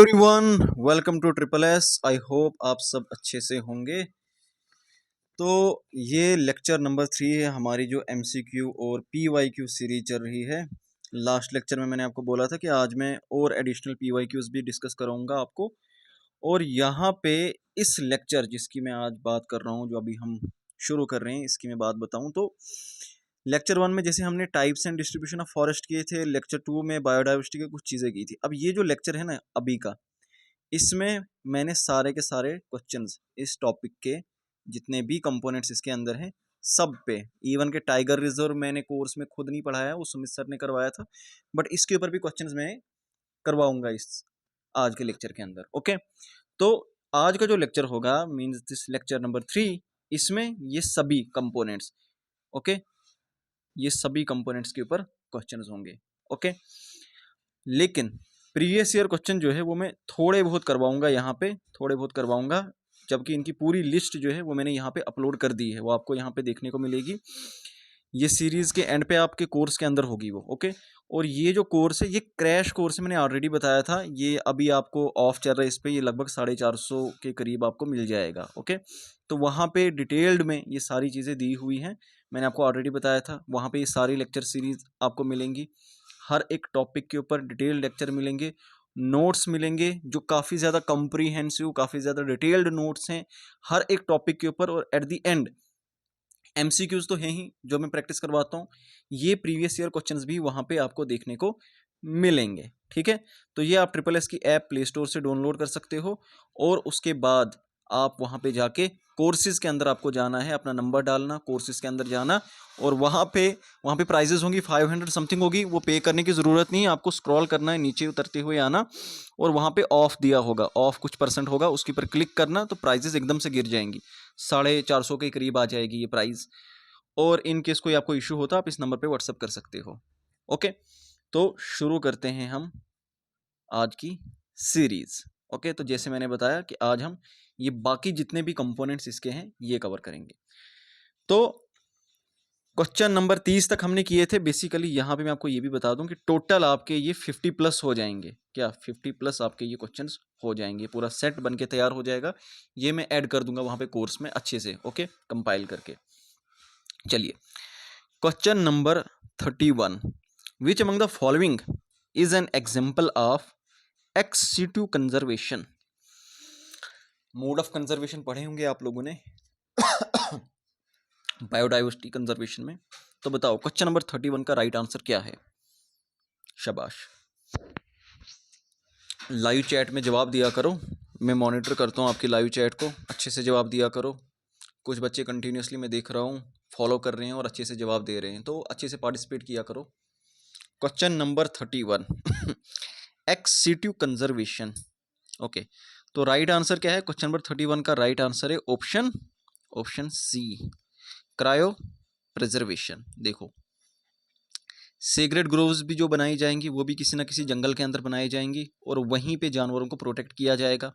Everyone, welcome to triple S. I hope आप सब अच्छे से होंगे। तो ये लेक्चर नंबर 3 है हमारी जो एमसीक्यू और पीवाईक्यू सीरीज चल रही है। लास्ट लेक्चर में मैंने आपको बोला था कि आज मैं और एडिशनल पीवाईक्यूज भी डिस्कस कराऊंगा आपको। और यहाँ पे इस लेक्चर जिसकी मैं आज बात कर रहा हूँ, जो अभी हम शुरू कर रहे हैं, इसकी मैं बात बताऊँ तो लेक्चर 1 में जैसे हमने types and distribution of forest किए थे, लेक्चर 2 में बायोडाइवर्सिटी की कुछ चीज़ें की थी। अब ये जो लेक्चर है ना अभी का, इसमें मैंने सारे के सारे क्वेश्चंस इस टॉपिक के जितने भी कंपोनेंट्स इसके अंदर हैं सब पे, इवन के टाइगर रिजर्व मैंने कोर्स में खुद नहीं पढ़ाया, वो सुमित सर ने करवाया था, बट इसके ऊपर भी क्वेश्चंस मैं करवाऊंगा इस आज के लेक्चर के अंदर। ओके, तो आज का जो लेक्चर होगा मींस दिस लेक्चर नंबर 3, इसमें ये सभी कंपोनेंट्स, ओके, ये सभी कंपोनेंट्स के ऊपर क्वेश्चंस होंगे। ओके, लेकिन प्रीवियस ईयर क्वेश्चन जो है वो मैं थोड़े बहुत करवाऊंगा, यहाँ पे थोड़े बहुत करवाऊंगा, जबकि इनकी पूरी लिस्ट जो है वो मैंने यहाँ पे अपलोड कर दी है, वो आपको यहाँ पे देखने को मिलेगी। ये सीरीज के एंड पे आपके कोर्स के अंदर होगी वो। ओके, और ये जो कोर्स है ये क्रैश कोर्स है, मैंने ऑलरेडी बताया था, ये अभी आपको ऑफ चल रहा है, इस पर ये लगभग 450 के करीब आपको मिल जाएगा। ओके, तो वहाँ पे डिटेल्ड में ये सारी चीज़ें दी हुई हैं, मैंने आपको ऑलरेडी बताया था। वहाँ पे ये सारी लेक्चर सीरीज आपको मिलेंगी, हर एक टॉपिक के ऊपर डिटेल लेक्चर मिलेंगे, नोट्स मिलेंगे जो काफ़ी ज़्यादा कॉम्प्रीहेंसिव, काफ़ी ज़्यादा डिटेल्ड नोट्स हैं हर एक टॉपिक के ऊपर। और एट द एंड एमसीक्यूज तो हैं ही जो मैं प्रैक्टिस करवाता हूँ, ये प्रीवियस ईयर क्वेश्चंस भी वहाँ पे आपको देखने को मिलेंगे। ठीक है, तो ये आप ट्रिपल एस की ऐप प्ले स्टोर से डाउनलोड कर सकते हो, और उसके बाद आप वहाँ पे जाके कोर्सेज के अंदर आपको जाना है, अपना नंबर डालना, कोर्सेज के अंदर जाना, और वहाँ पे प्राइजेस होंगी 500 समथिंग होगी, वो पे करने की ज़रूरत नहीं है, आपको स्क्रॉल करना है, नीचे उतरते हुए आना, और वहाँ पे ऑफ दिया होगा, ऑफ कुछ % होगा, उसके ऊपर क्लिक करना, तो प्राइजेस एकदम से गिर जाएंगी, 450 के करीब आ जाएगी ये प्राइस। और इन केस कोई आपको इशू होता आप इस नंबर पे व्हाट्सअप कर सकते हो। ओके, तो शुरू करते हैं हम आज की सीरीज। ओके, तो जैसे मैंने बताया कि आज हम ये बाकी जितने भी कंपोनेंट्स इसके हैं ये कवर करेंगे। तो क्वेश्चन नंबर 30 तक हमने किए थे। बेसिकली यहाँ पे मैं आपको ये भी बता दूं कि टोटल आपके ये 50+ हो जाएंगे। क्या 50+ आपके ये क्वेश्चंस हो जाएंगे, पूरा सेट बन के तैयार हो जाएगा। ये मैं ऐड कर दूंगा वहाँ पे कोर्स में अच्छे से, ओके, कंपाइल करके। चलिए, question number 31, which among the following is an example of ex situ conservation. Mode of conservation पढ़े होंगे आप लोगों ने बायोडाइवर्सिटी कंजर्वेशन में। तो बताओ क्वेश्चन नंबर 31 का राइट आंसर क्या है। शाबाश, लाइव चैट में जवाब दिया करो, मैं मॉनिटर करता हूँ आपकी लाइव चैट को, अच्छे से जवाब दिया करो। कुछ बच्चे कंटिन्यूसली मैं देख रहा हूँ फॉलो कर रहे हैं और अच्छे से जवाब दे रहे हैं, तो अच्छे से पार्टिसिपेट किया करो। Question number 31 ex situ conservation. Okay, तो राइट आंसर क्या है क्वेश्चन नंबर 31 का? राइट आंसर है ऑप्शन सी, क्रायो प्रिजर्वेशन। देखो, सीक्रेट ग्रोव्स भी जो बनाई जाएंगी वो भी किसी ना किसी जंगल के अंदर बनाई जाएंगी, और वहीं पे जानवरों को प्रोटेक्ट किया जाएगा।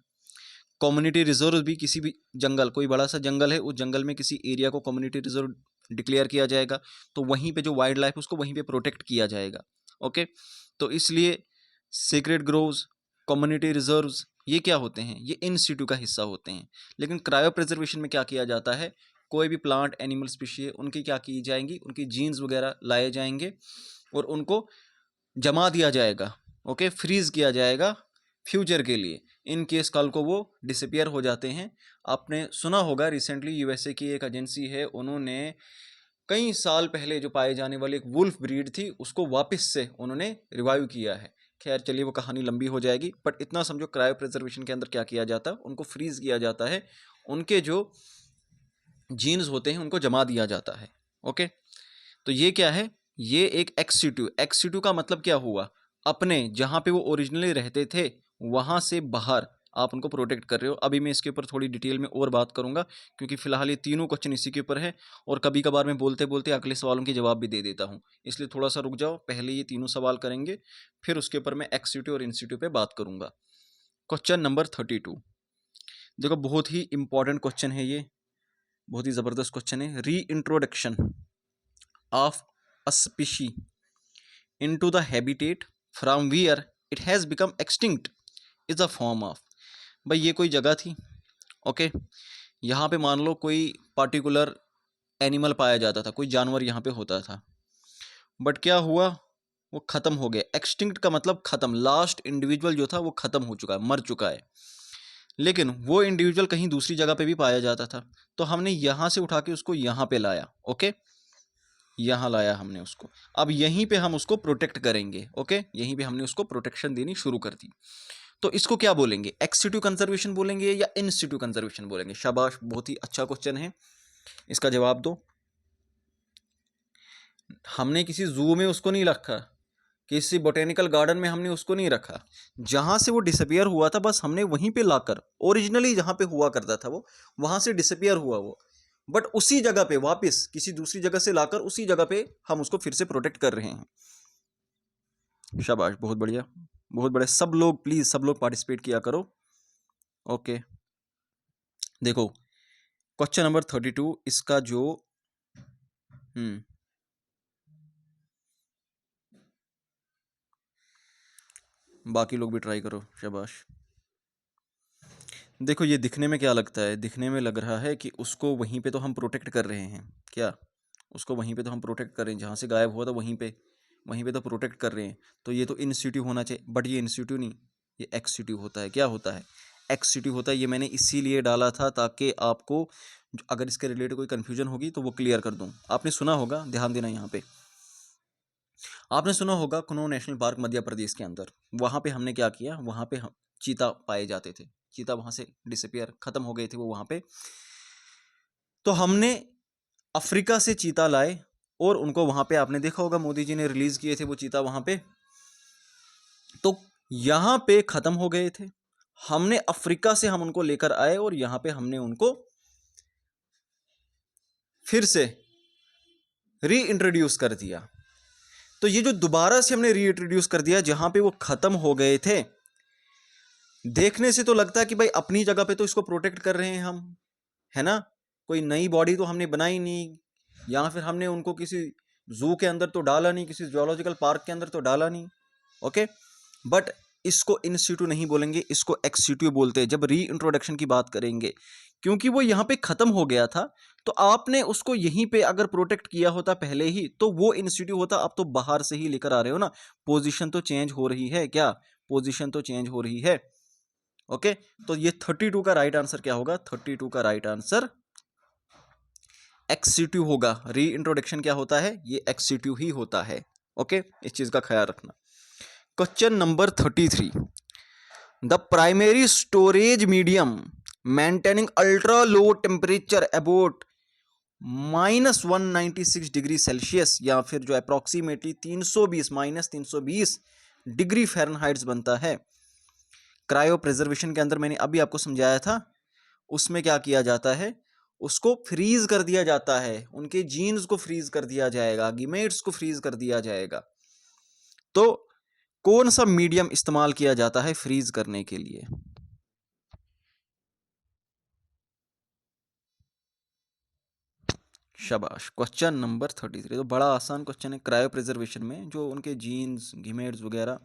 कम्युनिटी रिजर्व भी, किसी भी जंगल, कोई बड़ा सा जंगल है, उस जंगल में किसी एरिया को कम्युनिटी रिजर्व डिक्लेयर किया जाएगा, तो वहीं पे जो वाइल्ड लाइफ उसको वहीं पे प्रोटेक्ट किया जाएगा। ओके, तो इसलिए सीक्रेट ग्रोव्स, कम्युनिटी रिजर्व्स, ये क्या होते हैं? ये इन सिटू का हिस्सा होते हैं। लेकिन क्रायो प्रिजर्वेशन में क्या किया जाता है, कोई भी प्लांट एनिमल स्पीशीज उनकी क्या की जाएंगी, उनकी जीन्स वगैरह लाए जाएंगे और उनको जमा दिया जाएगा। ओके, फ्रीज किया जाएगा फ्यूचर के लिए, इन केस कल को वो डिसअपियर हो जाते हैं। आपने सुना होगा रिसेंटली यूएसए की एक एजेंसी है, उन्होंने कई साल पहले जो पाए जाने वाली एक वुल्फ ब्रीड थी उसको वापस से उन्होंने रिवाइव किया है। खैर चलिए, वो कहानी लंबी हो जाएगी, बट इतना समझो क्रायो प्रिजर्वेशन के अंदर क्या किया जाता है, उनको फ्रीज किया जाता है, उनके जो जीन्स होते हैं उनको जमा दिया जाता है। ओके, तो ये क्या है, ये एक एक्स सिटू का मतलब क्या हुआ, अपने जहाँ पे वो ओरिजिनली रहते थे वहाँ से बाहर आप उनको प्रोटेक्ट कर रहे हो। अभी मैं इसके ऊपर थोड़ी डिटेल में और बात करूंगा, क्योंकि फिलहाल ये तीनों क्वेश्चन इसी के ऊपर है, और कभी कभार मैं बोलते बोलते अगले सवालों के जवाब भी दे देता हूँ, इसलिए थोड़ा सा रुक जाओ, पहले ये तीनों सवाल करेंगे, फिर उसके ऊपर मैं एक्स सिटू और इन-सिटू पे बात करूंगा। क्वेश्चन नंबर 32, देखो बहुत ही इंपॉर्टेंट क्वेश्चन है ये, बहुत ही ज़बरदस्त क्वेश्चन है। री introduction of a species into the habitat from where it has become extinct is a form of, भाई ये कोई जगह थी, ओके, यहाँ पे मान लो कोई पार्टिकुलर एनिमल पाया जाता था, कोई जानवर यहाँ पे होता था, बट क्या हुआ, वो ख़त्म हो गया। एक्सटिंक्ट का मतलब ख़त्म, लास्ट इंडिविजुअल जो था वो ख़त्म हो चुका है, मर चुका है। लेकिन वो इंडिविजुअल कहीं दूसरी जगह पे भी पाया जाता था, तो हमने यहाँ से उठा के उसको यहाँ पे लाया, ओके, यहाँ लाया हमने उसको। अब यहीं पे हम उसको प्रोटेक्ट करेंगे, ओके, यहीं पे हमने उसको प्रोटेक्शन देनी शुरू कर दी। तो इसको क्या बोलेंगे, एक्सिटिव कंजर्वेशन बोलेंगे या इंस्टिट्यूट कंजर्वेशन बोलेंगे? शाबाश, बहुत ही अच्छा क्वेश्चन है, इसका जवाब दो। हमने किसी जू में उसको नहीं रखा, किसी बोटेनिकल गार्डन में हमने उसको नहीं रखा, जहां से वो डिसअपियर हुआ था बस हमने वहीं पे लाकर, ओरिजिनली जहां पे हुआ करता था वो, वहां से डिसअपियर हुआ वो, बट उसी जगह पे वापस किसी दूसरी जगह से लाकर उसी जगह पे हम उसको फिर से प्रोटेक्ट कर रहे हैं। शाबाश, बहुत बढ़िया, बहुत बढ़िया। सब लोग प्लीज, सब लोग पार्टिसिपेट किया करो, ओके। देखो क्वेश्चन नंबर 32, इसका जो बाकी लोग भी ट्राई करो, शाबाश। देखो ये दिखने में क्या लगता है, दिखने में लग रहा है कि उसको वहीं पे तो हम प्रोटेक्ट कर रहे हैं, क्या उसको वहीं पे तो हम प्रोटेक्ट कर रहे हैं, जहाँ से गायब हुआ था वहीं पे तो प्रोटेक्ट कर रहे हैं, तो ये तो इंस्टीट्यूट होना चाहिए, बट ये इंस्टीट्यूट नहीं, ये एक्सटीट्यूट होता है। क्या होता है, एक्सटीट्यूट होता है। ये मैंने इसीलिए डाला था ताकि आपको अगर इसके रिलेटेड कोई कन्फ्यूजन होगी तो वो क्लियर कर दूँ। आपने सुना होगा, ध्यान देना यहाँ पे, आपने सुना होगा कुनो नेशनल पार्क मध्य प्रदेश के अंदर, वहाँ पे हमने क्या किया, वहाँ पे हम चीता पाए जाते थे, चीता वहाँ से डिसअपियर ख़त्म हो गए थे वो वहाँ पे, तो हमने अफ्रीका से चीता लाए और उनको वहाँ पे, आपने देखा होगा मोदी जी ने रिलीज़ किए थे वो चीता वहाँ पे, तो यहाँ पे ख़त्म हो गए थे, हमने अफ्रीका से हम उनको लेकर आए और यहाँ पे हमने उनको फिर से री इंट्रोड्यूस कर दिया। तो ये जो दोबारा से हमने री इंट्रोड्यूस कर दिया जहाँ पे वो ख़त्म हो गए थे, देखने से तो लगता है कि भाई अपनी जगह पे तो इसको प्रोटेक्ट कर रहे हैं हम, है ना, कोई नई बॉडी तो हमने बनाई नहीं, या फिर हमने उनको किसी जू के अंदर तो डाला नहीं, किसी जूलॉजिकल पार्क के अंदर तो डाला नहीं, ओके। बट इसको इन सीटू नहीं बोलेंगे, इसको एक्सीट्यू बोलते हैं जब री इंट्रोडक्शन की बात करेंगे, क्योंकि वो यहाँ पे ख़त्म हो गया था, तो आपने उसको यहीं पे अगर प्रोटेक्ट किया होता पहले ही तो वो इंस्टीट्यूट होता, आप तो बाहर से ही लेकर आ रहे हो ना, पोजीशन तो चेंज हो रही है, क्या पोजीशन तो चेंज हो रही है, ओके। तो ये 32 का राइट आंसर क्या होगा, 32 का राइट आंसर एक्सीट्यू होगा। री इंट्रोडक्शन क्या होता है, ये एक्सीट्यू ही होता है, ओके, इस चीज का ख्याल रखना। Question number 33, the primary storage medium maintaining ultra low temperature about -196 degree Celsius, या फिर जो अप्रोक्सीमेटली 320 -320 डिग्री फ़ारेनहाइट बनता है। क्रायो प्रिजर्वेशन के अंदर मैंने अभी आपको समझाया था, उसमें क्या किया जाता है, उसको फ्रीज कर दिया जाता है, उनके जीन्स को फ्रीज कर दिया जाएगा, गीमेट्स को फ्रीज कर दिया जाएगा। तो कौन सा मीडियम इस्तेमाल किया जाता है फ्रीज करने के लिए? शाबाश, क्वेश्चन नंबर 33 तो बड़ा आसान क्वेश्चन है। क्रायो प्रिजर्वेशन में जो उनके जीन्स गीमेट्स वगैरह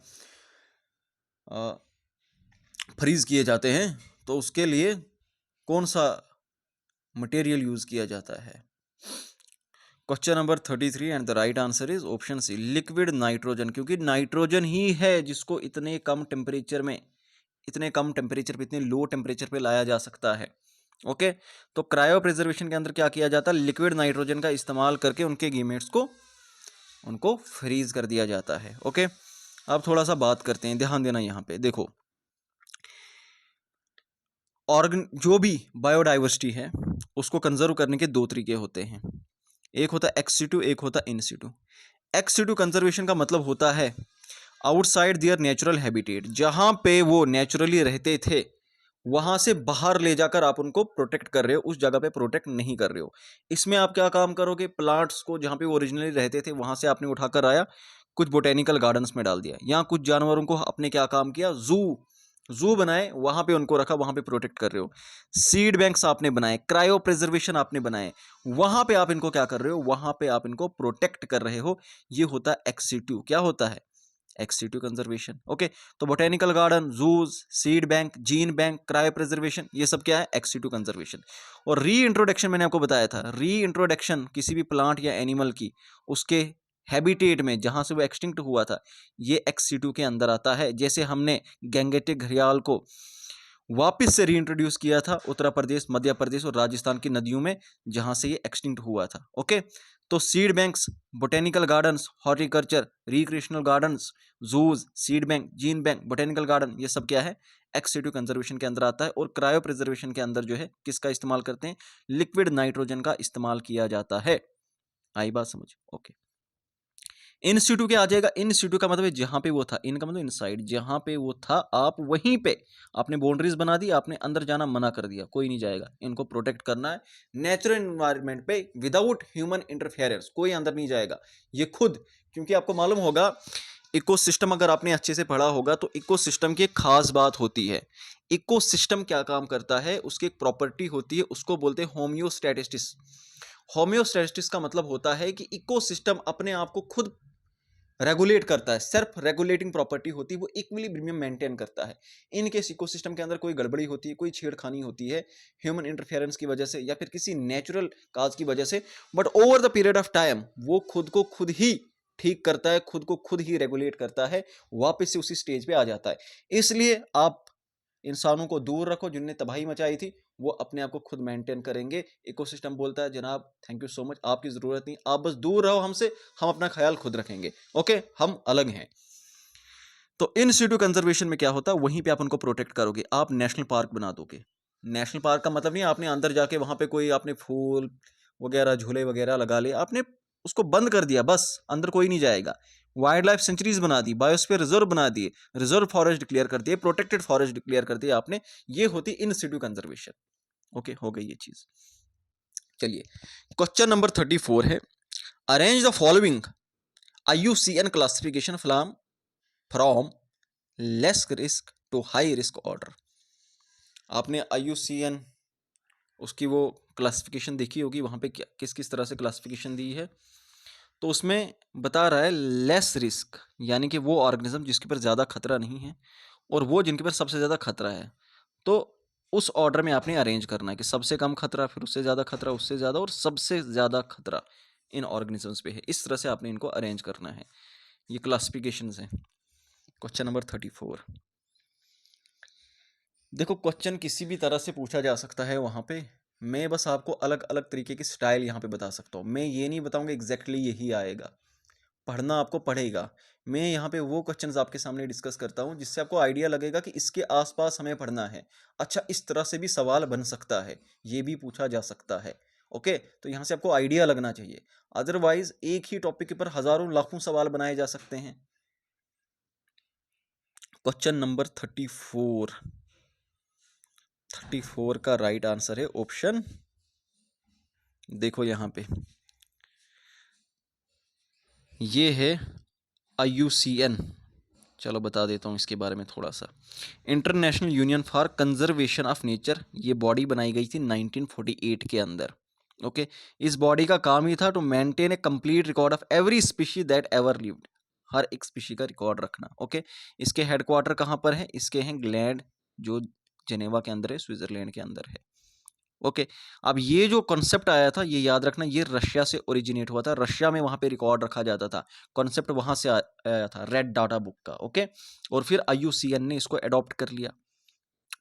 फ्रीज किए जाते हैं, तो उसके लिए कौन सा मटेरियल यूज किया जाता है? Question number 33 and the right answer is option C, liquid nitrogen, क्योंकि नाइट्रोजन ही है जिसको इतने कम टेम्परेचर में, इतने कम टेम्परेचर पे, इतने लो टेम्परेचर पे लाया जा सकता है, ओके। तो क्रायो प्रिजर्वेशन के अंदर क्या किया जाता है, लिक्विड नाइट्रोजन का इस्तेमाल करके उनके गीमेट्स को उनको फ्रीज कर दिया जाता है, ओके। अब थोड़ा सा बात करते हैं, ध्यान देना यहाँ पे, देखो ऑर्गन जो भी बायोडाइवर्सिटी है उसको कंजर्व करने के दो तरीके होते हैं, एक होता है एक्स सीटू, एक होता है in situ. Ex situ conservation का मतलब होता है आउटसाइड देयर नेचुरल हैबिटेट, जहाँ पे वो नेचुरली रहते थे वहाँ से बाहर ले जाकर आप उनको प्रोटेक्ट कर रहे हो, उस जगह पे प्रोटेक्ट नहीं कर रहे हो। इसमें आप क्या काम करोगे, प्लांट्स को जहाँ पे वो ओरिजिनली रहते थे वहाँ से आपने उठाकर आया, कुछ बोटेनिकल गार्डन्स में डाल दिया, या कुछ जानवरों को आपने क्या काम किया, जू बनाए, वहां पे उनको रखा, वहां पे प्रोटेक्ट कर रहे हो। सीड बैंक्स आपने बनाए, क्रायो प्रिजर्वेशन आपने बनाए, वहां पे आप इनको क्या कर रहे हो, वहां पे आप इनको प्रोटेक्ट कर रहे हो। ये होता है एक्सीट्यू, क्या होता है, एक्स-सी-टू कंजर्वेशन। ओके, तो botanical garden, zoos, seed bank, gene bank, cryo preservation, ये सब क्या है? Ex situ conservation. और री इंट्रोडक्शन मैंने आपको बताया था, री इंट्रोडक्शन किसी भी प्लांट या एनिमल की उसके हैबिटेट में जहां से वो एक्सटिंक्ट हुआ था, ये एक्स-सी-टू के अंदर आता है। जैसे हमने गैंगेटिक घड़ियाल को वापस से रीइंट्रोड्यूस किया था उत्तर प्रदेश, मध्य प्रदेश और राजस्थान की नदियों में जहां से ये एक्सटिंक्ट हुआ था। ओके, तो seed banks, botanical gardens, horticulture, recreational gardens, zoos, seed bank, gene bank, botanical garden, ये सब क्या है? एक्स-सी-टू कंजर्वेशन के अंदर आता है। और क्रायो प्रिजर्वेशन के अंदर जो है किसका इस्तेमाल करते हैं? लिक्विड नाइट्रोजन का इस्तेमाल किया जाता है। आई बात समझ? ओके, इन सिटू क्या आ जाएगा? इन सिटू का मतलब जहां पे वो था, इनका मतलब इनसाइड, जहां पे वो था आप वहीं पे आपने बाउंड्रीज बना दी, आपने अंदर जाना मना कर दिया, कोई नहीं जाएगा। इनको प्रोटेक्ट करना है नेचुरल एनवायरनमेंट पे विदाउट ह्यूमन इंटरफेरेंस, कोई अंदर नहीं जाएगा ये खुद। क्योंकि आपको मालूम होगा इकोसिस्टम, अगर आपने अच्छे से पढ़ा होगा तो इकोसिस्टम की एक खास बात होती है। इकोसिस्टम क्या काम करता है, उसकी एक प्रॉपर्टी होती है, उसको बोलते हैं होम्योस्टैटिस्टिस। होम्योस्टैटिस्टिस का मतलब होता है कि इकोसिस्टम अपने आप को खुद रेगुलेट करता है, सेल्फ रेगुलेटिंग प्रॉपर्टी होती है, वो इक्विलिब्रियम मेंटेन करता है। इन केस इकोसिस्टम के अंदर कोई गड़बड़ी होती है, कोई छेड़खानी होती है ह्यूमन इंटरफेरेंस की वजह से या फिर किसी नेचुरल काज की वजह से, but over the period of time वो खुद को खुद ही ठीक करता है, खुद को खुद ही रेगुलेट करता है, वापस से उसी स्टेज पे आ जाता है। इसलिए आप इंसानों को दूर रखो, जिनने तबाही मचाई थी वो अपने आप को खुद मेंटेन करेंगे। इकोसिस्टम बोलता है जनाब थैंक यू सो मच, आपकी जरूरत नहीं, आप बस दूर रहो हमसे, हम अपना ख्याल खुद रखेंगे। ओके, हम अलग हैं। तो इन सिटू कंजर्वेशन में क्या होता है, वहीं पे आप उनको प्रोटेक्ट करोगे, आप नेशनल पार्क बना दोगे। नेशनल पार्क का मतलब नहीं आपने अंदर जाके वहां पे कोई आपने फूल वगैरह झूले वगैरह लगा लिए, आपने उसको बंद कर दिया, बस अंदर कोई नहीं जाएगा। वाइल्ड लाइफ सेंचुरीज बना दी, बायोस्फीयर रिजर्व बना दिए, रिजर्व फॉरेस्ट डिक्लेयर कर दिए, प्रोटेक्टेड फॉरेस्ट डिक्लेयर कर दिया आपने, ये होती इन सिटू कंजर्वेशन। ओके, हो गई ये चीज। चलिए, क्वेश्चन नंबर 34 है, arrange the following IUCN classification from less risk to high risk order. आपने IUCN उसकी वो क्लासिफिकेशन देखी होगी, वहाँ पे किस किस तरह से क्लासिफिकेशन दी है। तो उसमें बता रहा है लेस रिस्क, यानी कि वो ऑर्गेनिज्म जिसके पर ज़्यादा खतरा नहीं है, और वो जिनके पर सबसे ज़्यादा खतरा है। तो उस ऑर्डर में आपने अरेंज करना है कि सबसे कम खतरा, फिर उससे ज़्यादा खतरा, उससे ज़्यादा, और सबसे ज़्यादा खतरा इन ऑर्गेनिजम्स पे है। इस तरह से आपने इनको अरेंज करना है। ये क्लासिफिकेशंस हैं। Question number 34। देखो, क्वेश्चन किसी भी तरह से पूछा जा सकता है वहाँ पे। मैं बस आपको अलग अलग तरीके की स्टाइल यहाँ पे बता सकता हूँ। मैं ये नहीं बताऊँगा एग्जैक्टली यही आएगा, पढ़ना आपको पड़ेगा। मैं यहाँ पे वो क्वेश्चंस आपके सामने डिस्कस करता हूँ जिससे आपको आइडिया लगेगा कि इसके आसपास हमें पढ़ना है। अच्छा, इस तरह से भी सवाल बन सकता है, ये भी पूछा जा सकता है। ओके, तो यहाँ से आपको आइडिया लगना चाहिए, अदरवाइज एक ही टॉपिक के ऊपर हजारों लाखों सवाल बनाए जा सकते हैं। क्वेश्चन नंबर 34 का राइट आंसर है ऑप्शन, देखो यहाँ पे ये है IUCN। चलो बता देता हूँ इसके बारे में थोड़ा सा। International union for conservation of nature, ये बॉडी बनाई गई थी 1948 के अंदर। ओके, इस बॉडी का काम ही था to maintain a complete record of every species that ever lived, हर एक स्पीशी का रिकॉर्ड रखना। ओके, इसके हेडक्वार्टर कहाँ पर है? इसके हैं ग्लैंड, जो जेनेवा के अंदर है, स्विट्जरलैंड के अंदर है। ओके, अब ये जो कॉन्सेप्ट आया था, ये याद रखना, ये रशिया से ओरिजिनेट हुआ था। रशिया में वहाँ पे रिकॉर्ड रखा जाता था, कॉन्सेप्ट वहाँ से आया था, रेड डाटा बुक का। ओके, और फिर IUCN ने इसको अडॉप्ट कर लिया।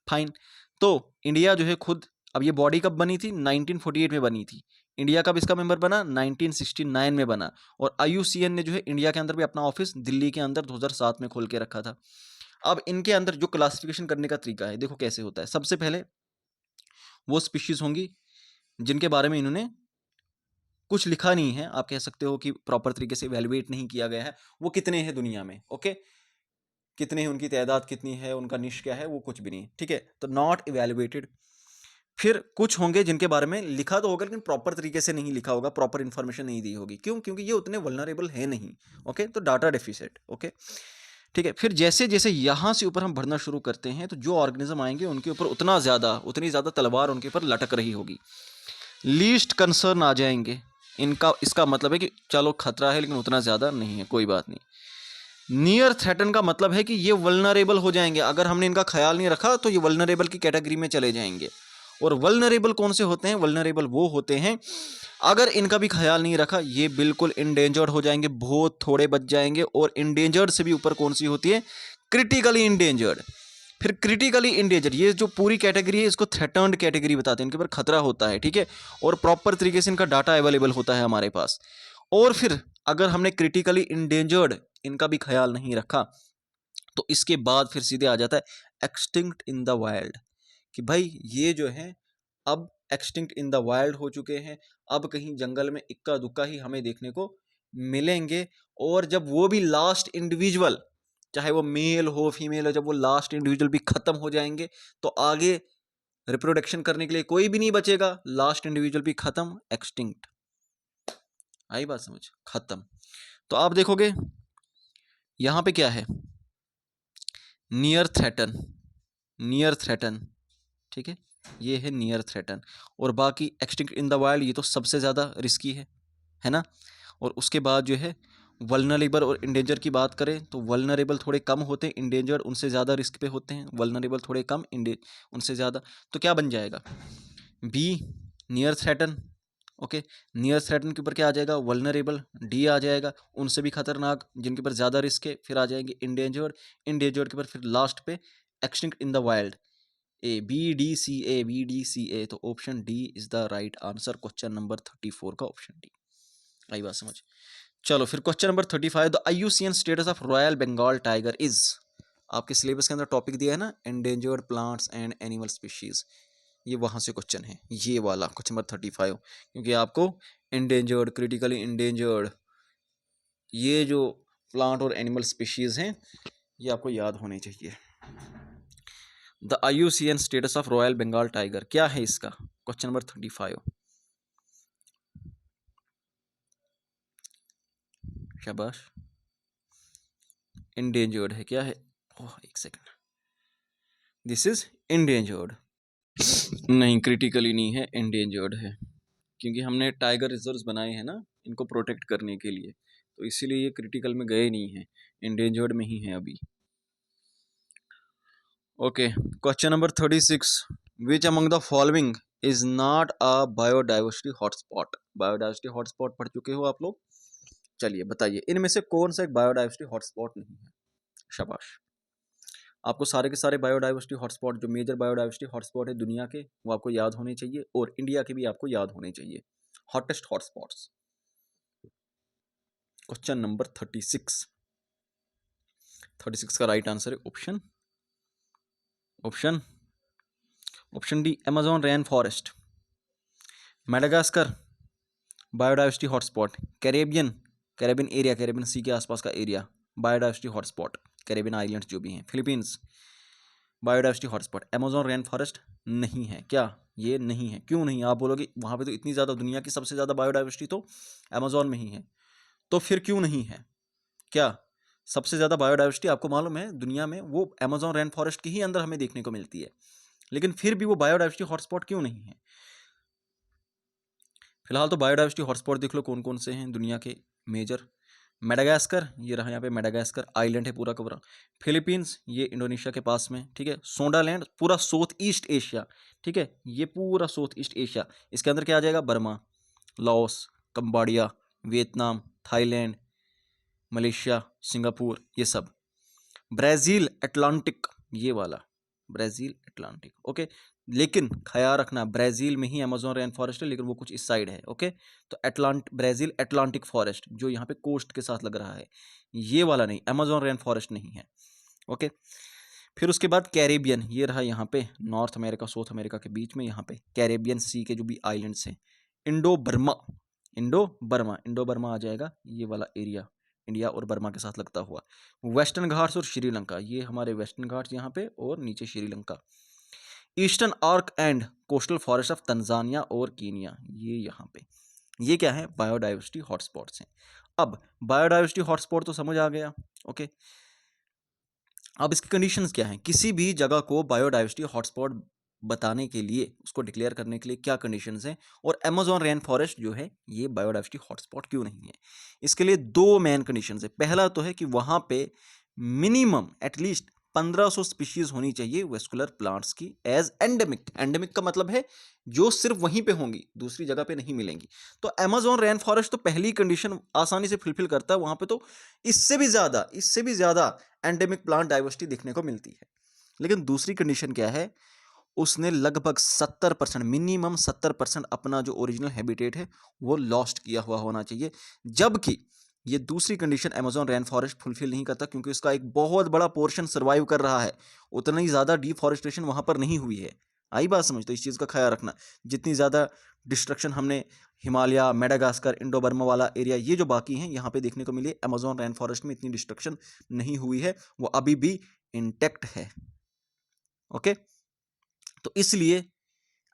फाइन, तो इंडिया जो है खुद, अब ये बॉडी कब बनी थी? 1948 में बनी थी। इंडिया कब इसका मेंबर बना? 1969 में बना। और IUCN ने जो है इंडिया के अंदर भी अपना ऑफिस दिल्ली के अंदर 2007 में खोल के रखा था। अब इनके अंदर जो क्लासिफिकेशन करने का तरीका है, देखो कैसे होता है। सबसे पहले वो स्पीशीज होंगी जिनके बारे में इन्होंने कुछ लिखा नहीं है, आप कह सकते हो कि प्रॉपर तरीके से इवैल्यूएट नहीं किया गया है। वो कितने हैं दुनिया में, ओके, कितने हैं, उनकी तादाद कितनी है, उनका निश क्या है, वो कुछ भी नहीं, ठीक है, तो नॉट इवैल्यूएटेड। फिर कुछ होंगे जिनके बारे में लिखा तो होगा लेकिन प्रॉपर तरीके से नहीं लिखा होगा, प्रॉपर इन्फॉर्मेशन नहीं दी होगी। क्यों? क्योंकि ये उतने वल्नरेबल है नहीं। ओके, तो डाटा डेफिसिट। ओके, ठीक है। फिर जैसे जैसे यहाँ से ऊपर हम बढ़ना शुरू करते हैं तो जो ऑर्गेनिज्म आएंगे उनके ऊपर उतनी ज़्यादा तलवार उनके ऊपर लटक रही होगी, लीस्ट कंसर्न आ जाएंगे इनका। इसका मतलब है कि चलो खतरा है लेकिन उतना ज़्यादा नहीं है, कोई बात नहीं। नियर थ्रेटन का मतलब है कि ये वल्नरेबल हो जाएंगे, अगर हमने इनका ख्याल नहीं रखा तो ये वल्नरेबल की कैटेगरी में चले जाएंगे। और वल्नरेबल कौन से होते हैं? वल्नरेबल वो होते हैं अगर इनका भी ख्याल नहीं रखा ये बिल्कुल इंडेंजर्ड हो जाएंगे, बहुत थोड़े बच जाएंगे। और इंडेंजर्ड से भी ऊपर कौन सी होती है? Critically endangered. फिर क्रिटिकली इंडेंजर्ड, ये जो पूरी कैटेगरी है इसको थ्रेटन्ड कैटेगरी बताते हैं, इनके ऊपर खतरा होता है, ठीक है, और प्रॉपर तरीके से इनका डाटा अवेलेबल होता है हमारे पास। और फिर अगर हमने क्रिटिकली इंडेंजर्ड इनका भी ख्याल नहीं रखा तो इसके बाद फिर सीधे आ जाता है एक्सटिंक्ट इन द वाइल्ड, कि भाई ये जो है अब एक्सटिंक्ट इन द वाइल्ड हो चुके हैं, अब कहीं जंगल में इक्का दुक्का ही हमें देखने को मिलेंगे। और जब वो भी लास्ट इंडिविजुअल, चाहे वो मेल हो फीमेल हो, जब वो लास्ट इंडिविजुअल भी खत्म हो जाएंगे तो आगे रिप्रोडक्शन करने के लिए कोई भी नहीं बचेगा, लास्ट इंडिविजुअल भी खत्म, एक्सटिंक्ट। आई बात समझ? खत्म। तो आप देखोगे यहां पे क्या है? नियर थ्रेटन, नियर थ्रेटन, ठीक है, ये है नियर थ्रेटन। और बाकी एक्सटिंक्ट इन द वाइल्ड ये तो सबसे ज़्यादा रिस्की है ना। और उसके बाद जो है वल्नरेबल और इंडेंजर की बात करें तो वल्नरेबल थोड़े कम होते हैं, इंडेंजर उनसे ज़्यादा रिस्क पे होते हैं, वल्नरेबल थोड़े कम, उनसे ज़्यादा। तो क्या बन जाएगा? Be near threaten. Okay, near threaten के ऊपर क्या आ जाएगा? वल्नरेबल। डी आ जाएगा उनसे भी खतरनाक जिनके ऊपर ज़्यादा रिस्क है। फिर आ जाएंगे इंडेंजर्ड, इंडेंजर्ड के ऊपर फिर लास्ट पे extinct in the wild. A B D C A, B D C A, तो option D is the right answer, question number 34 का ऑप्शन डी। आई बात समझ? चलो फिर question number 35, the IUCN status of royal Bengal tiger is. आपके syllabus के अंदर टॉपिक दिया है ना, endangered plants and animal species, ये वहां से क्वेश्चन है, ये वाला क्वेश्चन नंबर 35, क्योंकि आपको इंडेंजर्ड, क्रिटिकली इंडेंजर्ड, ये जो प्लांट और एनिमल स्पीशीज हैं ये आपको याद होने चाहिए। The IUCN status of royal Bengal tiger क्या है इसका? Question number 35। शाबाश। इंडेंजर्ड है, क्या है? ओह एक सेकंड, दिस इज इंडेंजर्ड। नहीं, क्रिटिकली नहीं है, इंडेंजर्ड है, क्योंकि हमने टाइगर रिजर्व्स बनाए हैं ना इनको प्रोटेक्ट करने के लिए, तो इसीलिए ये क्रिटिकल में गए नहीं हैं, इंडेंजर्ड में ही है अभी। Okay, question number 36, which among the following is not a biodiversity hotspot. Biodiversity hotspot पढ़ चुके हो आप लोग, चलिए बताइए इनमें से कौन सा एक बायोडाइवर्सिटी हॉटस्पॉट नहीं है? शाबाश। आपको सारे के सारे बायोडाइवर्सिटी हॉटस्पॉट, जो मेजर बायोडाइवर्सिटी हॉटस्पॉट है दुनिया के, वो आपको याद होने चाहिए, और इंडिया के भी आपको याद होने चाहिए, हॉटेस्ट हॉटस्पॉट्स। क्वेश्चन नंबर 36, 36 का राइट आंसर है option option option D, Amazon rain forest. Madagascar biodiversity hotspot, Caribbean, Caribbean area, Caribbean sea के आसपास का area biodiversity hotspot, Caribbean islands जो भी हैं, Philippines biodiversity hotspot. Amazon rain forest नहीं है क्या? ये नहीं है, क्यों नहीं? आप बोलोगे वहाँ पे तो इतनी ज़्यादा, दुनिया की सबसे ज़्यादा बायोडाइवर्सिटी तो अमेज़न में ही है, तो फिर क्यों नहीं है? क्या सबसे ज़्यादा बायोडाइवर्सिटी आपको मालूम है दुनिया में वो अमेज़न रेन फॉरेस्ट के ही अंदर हमें देखने को मिलती है, लेकिन फिर भी वो बायोडाइवर्सिटी हॉटस्पॉट क्यों नहीं है? फिलहाल तो बायोडाइवर्सिटी हॉटस्पॉट देख लो कौन कौन से हैं दुनिया के मेजर। मेडागास्कर, ये रहा यहाँ पे मेडागास्कर आइलैंड है पूरा का पूरा। फिलीपींस, ये इंडोनेशिया के पास में, ठीक है। सोंडालैंड पूरा साउथ ईस्ट एशिया, ठीक है, ये पूरा साउथ ईस्ट एशिया, इसके अंदर क्या आ जाएगा? Burma, Laos, Cambodia, Vietnam, Thailand, Malaysia, Singapore, ये सब। ब्राज़ील अटलांटिक, ये वाला ब्राज़ील अटलांटिक, ओके। लेकिन ख्याल रखना ब्राज़ील में ही अमेज़न रेन फॉरेस्ट है, लेकिन वो कुछ इस साइड है, ओके। तो ब्राज़ील अटलांटिक फॉरेस्ट जो यहाँ पे कोस्ट के साथ लग रहा है, ये वाला नहीं, अमेज़न रेन फॉरेस्ट नहीं है, ओके। फिर उसके बाद कैरेबियन, ये रहा यहाँ पे नॉर्थ अमेरिका साउथ अमेरिका के बीच में, यहाँ पे कैरेबियन सी के जो भी आइलैंड्स हैं। इंडो बर्मा, इंडो बर्मा आ जाएगा, ये वाला एरिया इंडिया और बर्मा के साथ लगता हुआ। वेस्टर्न घाट्स और श्रीलंका, ये हमारे वेस्टर्न घाट्स यहाँ पे, और नीचे Sri Lanka. Eastern arc and coastal forest of Tanzania और कीनिया, ये यहाँ पे। ये क्या है? बायोडाइवर्सिटी हॉटस्पॉट्स हैं। अब बायोडाइवर्सिटी हॉटस्पॉट तो समझ आ गया, ओके। अब इसकी कंडीशंस क्या हैं? किसी भी जगह को बायोडाइवर्सिटी हॉटस्पॉट बताने के लिए, उसको डिक्लेयर करने के लिए क्या कंडीशंस हैं, और अमेज़न रेन फॉरेस्ट जो है ये बायोडाइवर्सिटी हॉटस्पॉट क्यों नहीं है। इसके लिए दो मेन कंडीशंस है। पहला तो है कि वहाँ पे मिनिमम एटलीस्ट 1500 स्पीशीज होनी चाहिए वेस्कुलर प्लांट्स की एज एंडेमिक। एंडेमिक का मतलब है जो सिर्फ वहीं पे होंगी, दूसरी जगह पे नहीं मिलेंगी। तो अमेज़न रेन फॉरेस्ट तो पहली कंडीशन आसानी से फुलफिल करता है, वहां पे तो इससे भी ज्यादा एंडेमिक प्लांट डाइवर्सिटी देखने को मिलती है। लेकिन दूसरी कंडीशन क्या है, उसने लगभग 70%, मिनिमम 70% अपना जो ओरिजिनल हैबिटेट है वो लॉस्ट किया हुआ होना चाहिए। जबकि ये दूसरी condition Amazon rain forest fulfil नहीं करता, क्योंकि उसका एक बहुत बड़ा पोर्शन सर्वाइव कर रहा है। उतना ही ज़्यादा डिफॉरेस्टेशन वहाँ पर नहीं हुई है। आई बात समझ? तो इस चीज़ का ख्याल रखना। जितनी ज़्यादा डिस्ट्रक्शन हमने हिमालय, मेडागास्कर, इंडो बर्मा वाला एरिया, ये जो बाकी हैं यहाँ पे देखने को मिली, अमेज़न रेन फॉरेस्ट में इतनी डिस्ट्रक्शन नहीं हुई है, वो अभी भी इंटैक्ट है। ओके, तो इसलिए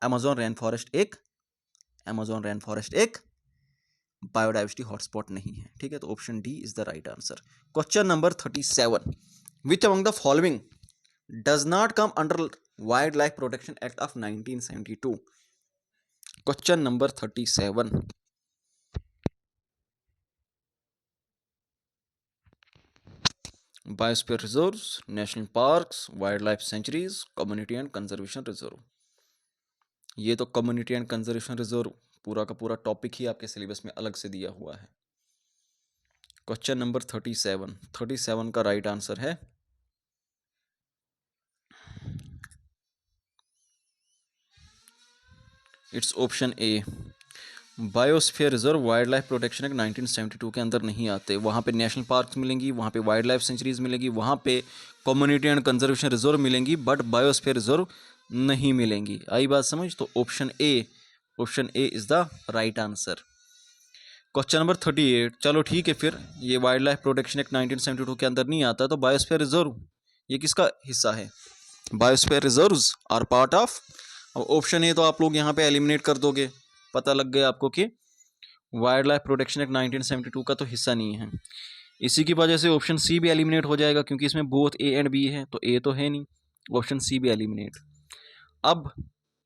अमेज़न रेन फॉरेस्ट एक बायोडाइवर्सिटी हॉटस्पॉट नहीं है। ठीक है, तो option D is the right answer. Question number 37, which among the following does not come under wild life protection act of 1972। Question number 37, biosphere reserves, national parks, wild life sanctuaries, community and conservation reserve. ये तो community and conservation reserve पूरा का पूरा topic ही आपके syllabus में अलग से दिया हुआ है। क्वेश्चन नंबर 37 का राइट आंसर है it's option A. Biosphere reserve wild life protection act 1972 के अंदर नहीं आते। वहाँ पे नेशनल पार्क्स मिलेंगी, वहाँ पे वाइल्ड लाइफ सेंचुरीज मिलेंगी, वहाँ पे कम्युनिटी एंड कंजर्वेशन रिजर्व मिलेंगी, बट बायोस्फीयर रिजर्व नहीं मिलेंगी। आई बात समझ? तो option A is the right answer. Question number 38, चलो ठीक है, फिर ये वाइल्ड लाइफ प्रोटेक्शन एक्ट 1972 के अंदर नहीं आता, तो बायोस्फीयर रिजर्व ये किसका हिस्सा है? Biosphere reserves are part of. Option A तो आप लोग यहाँ पे एलिमिनेट कर दोगे, पता लग गया आपको कि वाइल्ड लाइफ प्रोटेक्शन एक्ट 1972 का तो हिस्सा नहीं है। इसी की वजह से ऑप्शन सी भी एलिमिनेट हो जाएगा, क्योंकि इसमें बोथ ए एंड बी है, तो ए तो है नहीं, ऑप्शन सी भी एलिमिनेट। अब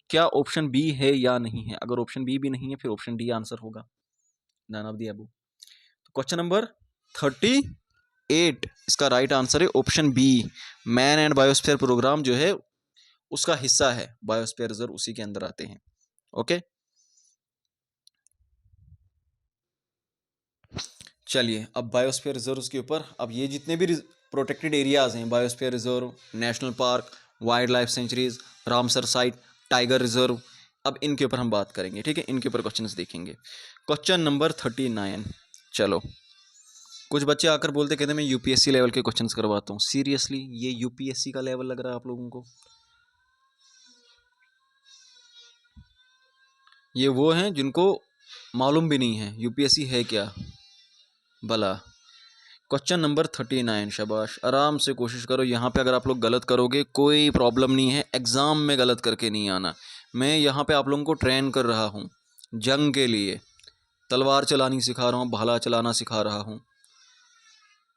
क्या ऑप्शन बी है या नहीं है? अगर ऑप्शन बी भी नहीं है, फिर ऑप्शन डी आंसर होगा, नन ऑफ द अबव। तो क्वेश्चन नंबर 38 इसका राइट आंसर है option B. Man and biosphere programme जो है उसका हिस्सा है, बायोस्फीयर रिजर्व उसी के अंदर आते हैं। ओके, चलिए अब बायोस्फीयर रिजर्व्स के ऊपर, अब ये जितने भी प्रोटेक्टेड एरियाज हैं, biosphere reserve, national park, wild life sanctuaries, Ramsar site, tiger reserve, अब इनके ऊपर हम बात करेंगे। ठीक है, इनके ऊपर क्वेश्चंस देखेंगे। क्वेश्चन नंबर 39, चलो कुछ बच्चे आकर बोलते कहते मैं यूपीएससी लेवल के क्वेश्चंस करवाता हूँ। सीरियसली ये यूपीएससी का लेवल लग रहा है आप लोगों को? ये वो हैं जिनको मालूम भी नहीं है यूपीएससी है क्या भला। क्वेश्चन नंबर 39, शाबाश, आराम से कोशिश करो। यहाँ पे अगर आप लोग गलत करोगे कोई प्रॉब्लम नहीं है, एग्ज़ाम में गलत करके नहीं आना। मैं यहाँ पे आप लोगों को ट्रेन कर रहा हूँ जंग के लिए, तलवार चलानी सिखा रहा हूँ, भाला चलाना सिखा रहा हूँ,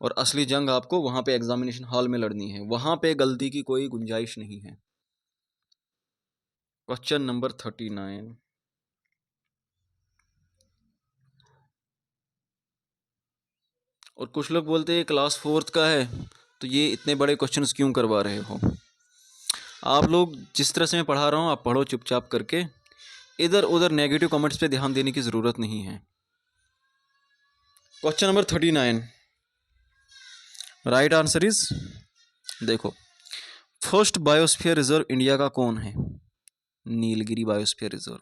और असली जंग आपको वहाँ पे एग्जामिनेशन हॉल में लड़नी है, वहाँ पे गलती की कोई गुंजाइश नहीं है। क्वेश्चन नंबर 39, और कुछ लोग बोलते हैं क्लास 4th का है तो ये इतने बड़े क्वेश्चंस क्यों करवा रहे हो? आप लोग जिस तरह से मैं पढ़ा रहा हूँ आप पढ़ो चुपचाप करके, इधर उधर नेगेटिव कमेंट्स पे ध्यान देने की ज़रूरत नहीं है। Question number 39, right answer is, देखो, फर्स्ट बायोस्फीयर रिजर्व इंडिया का कौन है? Nilgiri biosphere reserve.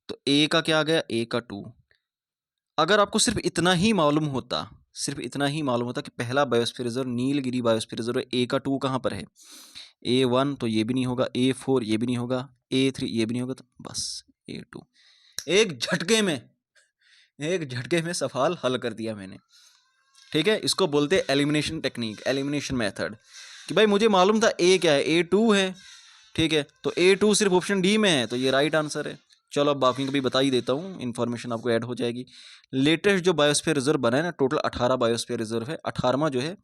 तो ए का क्या आ गया? ए का 2। अगर आपको सिर्फ इतना ही मालूम होता, कि पहला biosphere reserve Nilgiri biosphere reserve है, ए का 2 कहाँ पर है? A1 तो ये भी नहीं होगा, A4 ये भी नहीं होगा, A3 ये भी नहीं होगा, तो बस A2। एक झटके में सवाल हल कर दिया मैंने। ठीक है, इसको बोलते हैं एलिमिनेशन टेक्निक, एलिमिनेशन मेथड, कि भाई मुझे मालूम था A क्या है, A2 है। ठीक है, तो A2 सिर्फ ऑप्शन डी में है, तो ये राइट आंसर है। चलो अब बाकी को भी बता ही देता हूँ, इन्फॉर्मेशन आपको ऐड हो जाएगी। लेटेस्ट जो बायोस्फीयर रिजर्व बना है ना, टोटल 18 बायोस्फीयर रिजर्व है। 18वां जो है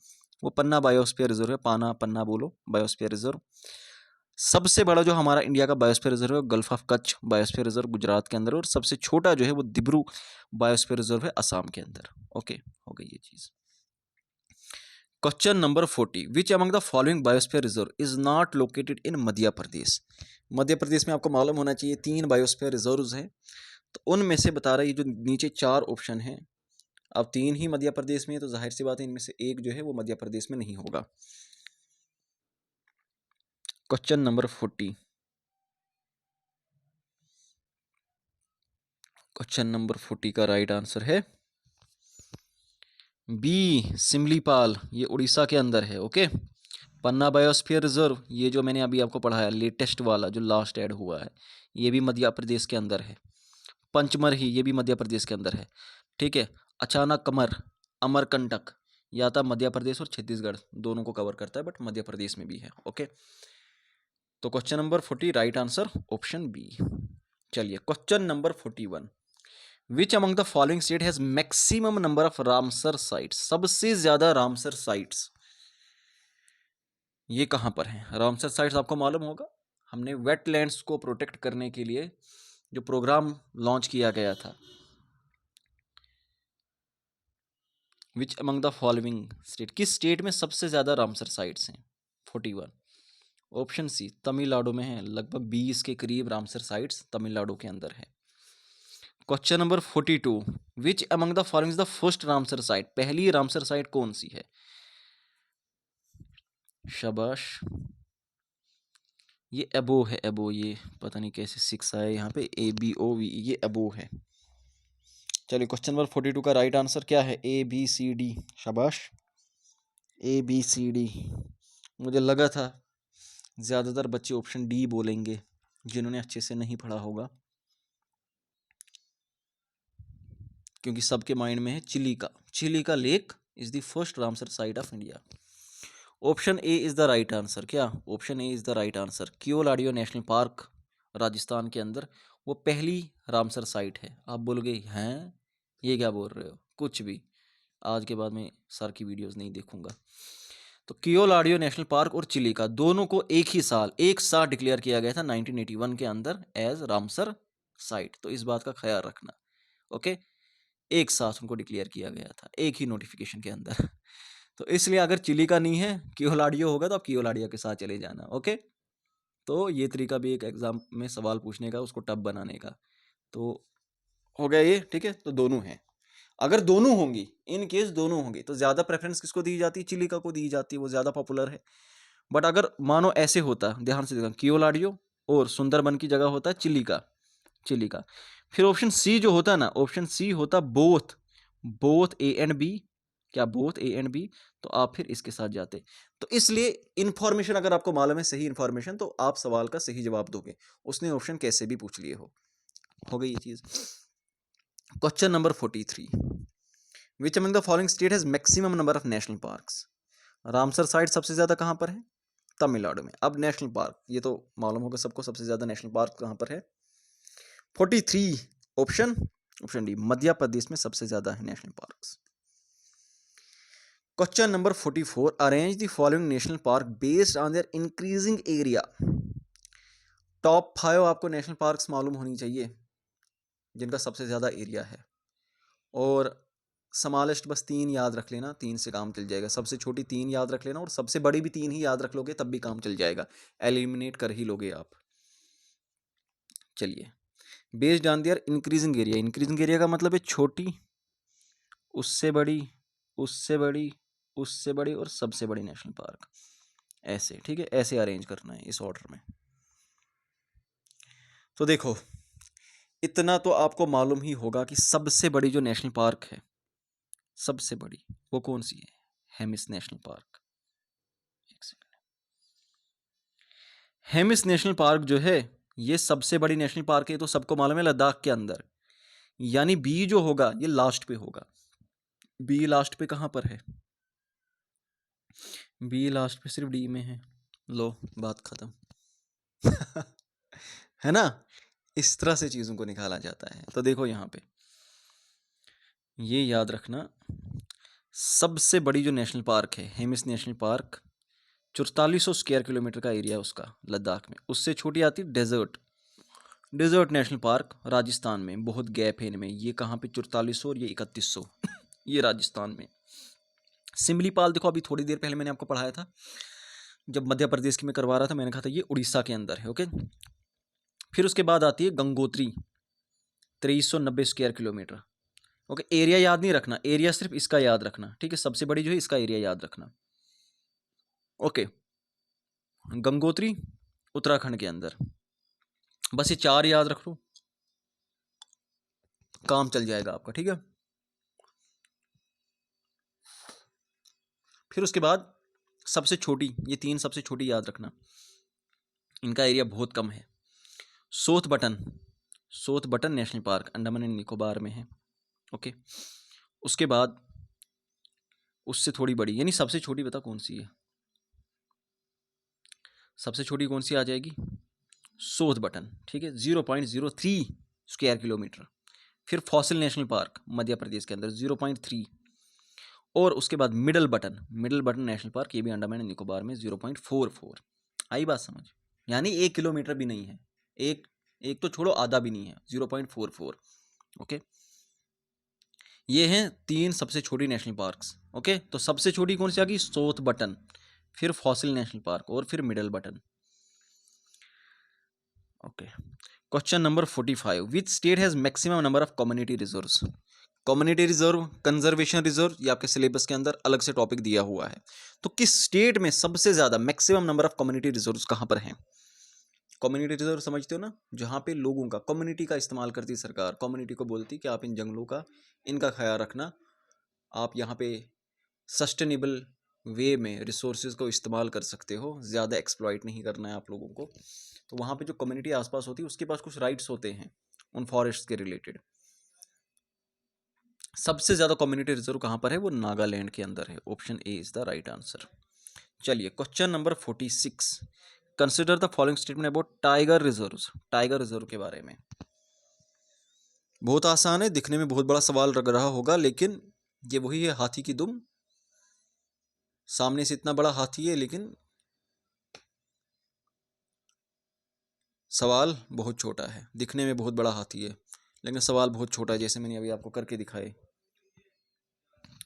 वो पन्ना बायोस्फीयर रिजर्व है, पन्ना बोलो बायोस्फीयर रिजर्व। सबसे बड़ा जो हमारा इंडिया का बायोस्फीयर रिजर्व है gulf of Kutch biosphere reserve Gujarat के अंदर, और सबसे छोटा जो है वो दिब्रू बायोस्फीयर रिजर्व है असम के अंदर। ओके, हो गई ये चीज। Question number 40, which among the following biosphere reserve is not located in Madhya Pradesh. Madhya Pradesh में आपको मालूम होना चाहिए 3 बायोस्फीयर रिजर्व्स हैं, तो उनमें से बता रहा है ये जो नीचे 4 ऑप्शन हैं, अब 3 ही मध्य प्रदेश में है, तो जाहिर सी बात है इनमें से एक जो है वो मध्य प्रदेश में नहीं होगा। क्वेश्चन नंबर 40, क्वेश्चन नंबर 40 का राइट आंसर है बी, सिमलीपाल, ये उड़ीसा के अंदर है। ओके, पन्ना बायोस्फीयर रिजर्व, ये जो मैंने अभी आपको पढ़ाया लेटेस्ट वाला जो लास्ट ऐड हुआ है, ये भी मध्य प्रदेश के अंदर है। पंचमरही, ये भी मध्य प्रदेश के अंदर है। ठीक है, अचानक कमर, अमरकंटक, या था मध्य प्रदेश और छत्तीसगढ़ दोनों को कवर करता है, बट मध्य प्रदेश में भी है। ओके, तो question number 40 right answer option B. चलिए question number 41, which among the following state has maximum number of Ramsar sites. सबसे ज्यादा रामसर साइट्स ये कहां पर है? रामसर साइट्स आपको मालूम होगा, हमने वेटलैंड्स को प्रोटेक्ट करने के लिए जो प्रोग्राम लॉन्च किया गया था। विच अमंग द फॉलोइंग स्टेट, किस स्टेट में सबसे ज्यादा रामसर साइट्स हैं? 41, ऑप्शन सी तमिलनाडु में है, लगभग 20 के करीब रामसर साइट्स तमिलनाडु के अंदर है। Question number 42, which among the following is the first Ramsar site. पहली रामसर साइट कौन सी है? शाबाश, ये एबो है, एबो, ये पता नहीं कैसे 6 आया यहाँ पे, ABOV, ये एबो है। चलिए क्वेश्चन नंबर 42 का राइट आंसर क्या है? ABCD, शाबाश, ABCD। मुझे लगा था ज़्यादातर बच्चे ऑप्शन डी बोलेंगे जिन्होंने अच्छे से नहीं पढ़ा होगा, क्योंकि सबके माइंड में है Chilika lake is the first Ramsar site of India. Option A is the right answer. क्या? Option A is the right answer. Keoladeo national park Rajasthan के अंदर वो पहली रामसर साइट है। आप बोल गए हैं ये क्या बोल रहे हो, कुछ भी, आज के बाद में सर की वीडियोस नहीं देखूंगा। तो कियोलाडियो नेशनल पार्क और चिलिका दोनों को एक साथ डिक्लेयर किया गया था 1981 के अंदर एज रामसर साइट, तो इस बात का ख्याल रखना। ओके, एक साथ उनको डिक्लेयर किया गया था एक ही नोटिफिकेशन के अंदर। तो इसलिए अगर चिलिका नहीं है, कियोलाडियो होगा, तो आप कियोलाडियो के साथ चले जाना। ओके, तो ये तरीका भी एक एग्जाम में सवाल पूछने का, उसको टफ बनाने का। तो हो गया ये, ठीक है। तो दोनों हैं, अगर दोनों होंगी, इन केस दोनों होंगी, तो ज़्यादा प्रेफरेंस किसको दी जाती है? चिलिका को दी जाती है, वो ज़्यादा पॉपुलर है। बट अगर मानो ऐसे होता, ध्यान से देखना, कियोलाडियो और सुंदरबन की जगह होता है चिलिका। फिर ऑप्शन सी जो होता है ना, ऑप्शन सी होता बोथ ए एंड बी। क्या बोथ ए एंड बी? तो आप फिर इसके साथ जाते। तो इसलिए इंफॉर्मेशन अगर आपको मालूम है, सही इंफॉर्मेशन, तो आप सवाल का सही जवाब दोगे, उसने ऑप्शन कैसे भी पूछ लिए हो गई ये चीज। Question number 43, which among the following state has maximum number of national parks. Ramsar site सबसे ज्यादा कहां पर है? तमिलनाडु में। अब नेशनल पार्क, ये तो मालूम होगा सबको, सबसे ज्यादा नेशनल पार्क कहां पर है? 43, ऑप्शन डी, मध्य प्रदेश में सबसे ज्यादा है national parks. Question number 44, arrange the following national park based on their increasing area. Top 5 आपको नेशनल पार्क्स मालूम होनी चाहिए जिनका सबसे ज्यादा एरिया है, और स्मॉलेस्ट बस 3 याद रख लेना, 3 से काम चल जाएगा। सबसे छोटी 3 याद रख लेना, और सबसे बड़ी भी 3 ही याद रख लोगे तब भी काम चल जाएगा, एलिमिनेट कर ही लोगे आप। चलिए, based on their increasing area, increasing area का मतलब है छोटी, उससे बड़ी, उससे बड़ी, उससे बड़ी और सबसे बड़ी नेशनल पार्क, ऐसे, ठीक है, ऐसे अरेंज करना है इस ऑर्डर में। तो देखो, इतना तो आपको मालूम ही होगा कि सबसे बड़ी जो नेशनल पार्क है, सबसे बड़ी, वो कौन सी है? Hemis national park. एक सेकंड, हेमिस नेशनल पार्क जो है ये सबसे बड़ी नेशनल पार्क है, तो सबको मालूम है, लद्दाख के अंदर। यानी बी जो होगा ये लास्ट पे होगा। बी लास्ट पे कहां पर है? बी लास्ट पे सिर्फ डी में है। लो, बात खत्म। है ना, इस तरह से चीजों को निकाला जाता है। तो देखो यहां पे ये याद रखना, सबसे बड़ी जो नेशनल पार्क है Hemis national park, 4400 square kilometre का एरिया है उसका लद्दाख में। उससे छोटी आती है डेजर्ट नेशनल पार्क राजस्थान में, बहुत गैप है इनमें। ये कहाँ पे 4400 और ये 3100 ये राजस्थान में। सिमलीपाल देखो अभी थोड़ी देर पहले मैंने आपको पढ़ाया था, जब मध्य प्रदेश की मैं करवा रहा था मैंने कहा था ये उड़ीसा के अंदर है। ओके, फिर उसके बाद आती है Gangotri 2390 square kilometre. Okay, area याद नहीं रखना, एरिया सिर्फ इसका याद रखना, ठीक है, सबसे बड़ी जो है इसका एरिया याद रखना। ओके, गंगोत्री उत्तराखंड के अंदर, बस ये 4 याद रख लो, काम चल जाएगा आपका, ठीक है। फिर उसके बाद सबसे छोटी, ये 3 सबसे छोटी याद रखना, इनका एरिया बहुत कम है। South button national park Andaman and Nicobar में है। ओके, उसके बाद उससे थोड़ी बड़ी, यानी सबसे छोटी बता कौन सी है, सबसे छोटी कौन सी आ जाएगी, सोथ बटन, ठीक है, 0.03 स्क्वायर किलोमीटर। फिर fossil national park Madhya Pradesh के अंदर 0.3, और उसके बाद मिडल बटन नेशनल पार्क, ये भी अंडमान एंड निकोबार में 0.44। आई बात समझ, यानी 1 किलोमीटर भी नहीं है, एक तो छोड़ो आधा भी नहीं है, 0.44। ओके, ये हैं 3 सबसे छोटी नेशनल पार्क्स। ओके, तो सबसे छोटी कौन सी आ गई, सोथ बटन, फिर फॉसिल नेशनल पार्क और फिर middle button. Okay, question number 45, which state has maximum number of community reserves. Community reserve, conservation reserve, ये आपके सिलेबस के अंदर अलग से टॉपिक दिया हुआ है। तो किस स्टेट में सबसे ज्यादा maximum number of community reserves कहां पर हैं। कम्युनिटी रिजर्व समझते हो ना, जहाँ पे लोगों का, कम्युनिटी का इस्तेमाल करती सरकार, कम्युनिटी को बोलती कि आप इन जंगलों का, इनका ख्याल रखना, आप यहाँ पे सस्टेनेबल वे में रिसोर्सेज को इस्तेमाल कर सकते हो, ज़्यादा एक्सप्लॉइट नहीं करना है आप लोगों को। तो वहाँ पे जो कम्युनिटी आसपास होती है उसके पास कुछ राइट्स होते हैं उन फॉरेस्ट के रिलेटेड। सबसे ज़्यादा कम्युनिटी रिजर्व कहाँ पर है, वो नागालैंड के अंदर है। Option A is the right answer. चलिए question number 46, consider the following statement about tiger reserve के बारे में। बहुत आसान है, दिखने में बहुत बड़ा सवाल लग रहा होगा, लेकिन ये वही है, हाथी की दुम, सामने से इतना बड़ा हाथी है लेकिन सवाल बहुत छोटा है। दिखने में बहुत बड़ा हाथी है लेकिन सवाल बहुत छोटा है, जैसे मैंने अभी आपको करके दिखाए।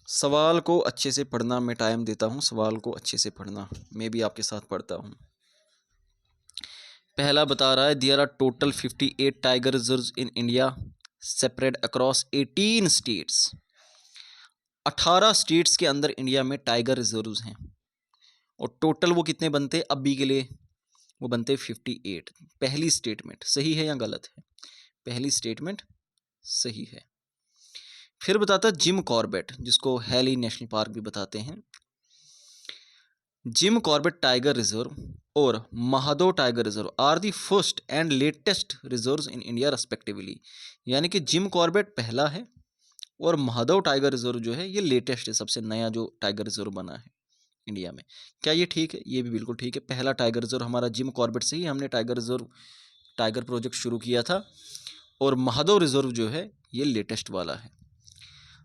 सवाल को अच्छे से पढ़ना, मैं टाइम देता हूँ, सवाल को अच्छे से पढ़ना, मैं भी आपके साथ पढ़ता हूँ। पहला बता रहा है, there are total 58 tiger reserves in India separate across 18 states. 18 states के अंदर इंडिया में टाइगर रिजर्व्स हैं, और टोटल वो कितने बनते हैं अभी के लिए, वो बनते 58। पहली स्टेटमेंट सही है या गलत है, पहली स्टेटमेंट सही है। फिर बताता है जिम कॉर्बेट, जिसको हैली नेशनल पार्क भी बताते हैं, जिम कॉर्बेट टाइगर रिजर्व और महादो tiger reserve are the first and latest reserves in India respectively. यानी कि जिम कॉर्बेट पहला है और महादो टाइगर रिजर्व जो है ये लेटेस्ट है, सबसे नया जो टाइगर रिजर्व बना है इंडिया में। क्या ये ठीक है, ये भी बिल्कुल ठीक है। पहला टाइगर रिजर्व हमारा जिम कॉर्बेट से ही हमने टाइगर प्रोजेक्ट शुरू किया था, और महादो रिजर्व जो है ये लेटेस्ट वाला है।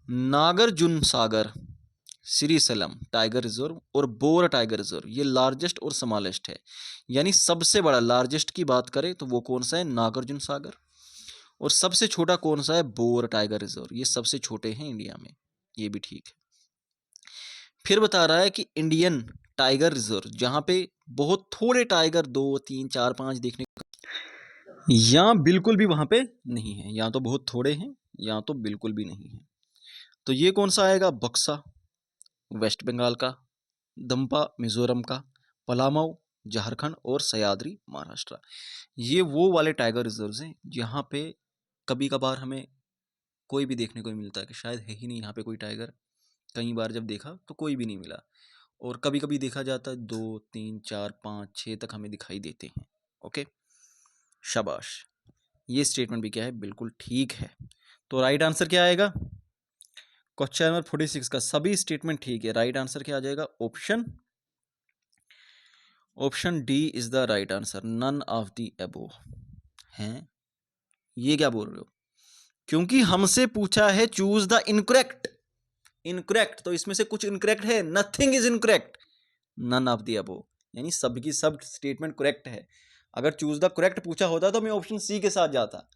नागार्जुन सागर श्रीशैलम टाइगर रिजर्व और बोर टाइगर रिजर्व ये लार्जेस्ट और स्मॉलेस्ट है, यानी सबसे बड़ा लार्जेस्ट की बात करें तो वो कौन सा है, नागार्जुन सागर, और सबसे छोटा कौन सा है, बोर टाइगर रिजर्व, ये सबसे छोटे हैं इंडिया में, ये भी ठीक है। फिर बता रहा है कि इंडियन टाइगर रिजर्व जहाँ पे बहुत थोड़े टाइगर 2, 3, 4, 5 देखने को, या बिल्कुल भी वहाँ पे नहीं है, या तो बहुत थोड़े हैं या तो बिल्कुल भी नहीं है। तो ये कौन सा आएगा, बक्सा वेस्ट बंगाल का, दम्पा मिजोरम का, पलामऊ झारखंड और सयाद्री महाराष्ट्र। ये वो वाले टाइगर रिजर्व्स हैं जहाँ पे कभी कभार हमें कोई भी देखने को मिलता है कि शायद है ही नहीं यहाँ पे कोई टाइगर, कई बार जब देखा तो कोई भी नहीं मिला, और कभी कभी देखा जाता है 2, 3, 4, 5, 6 तक हमें दिखाई देते हैं। ओके, शाबाश, ये स्टेटमेंट भी क्या है, बिल्कुल ठीक है। तो राइट आंसर क्या आएगा, क्वेश्चन नंबर 46 का सभी स्टेटमेंट ठीक है, राइट आंसर क्या आ जाएगा, option D is the right answer, none of the above. हैं, ये क्या बोल रहे हो, क्योंकि हमसे पूछा है चूज द इनकरेक्ट, तो इसमें से कुछ इनकरेक्ट है, nothing is incorrect, none of the above, यानी सब की सब स्टेटमेंट करेक्ट है। अगर चूज द करेक्ट पूछा होता तो मैं ऑप्शन सी के साथ जाता,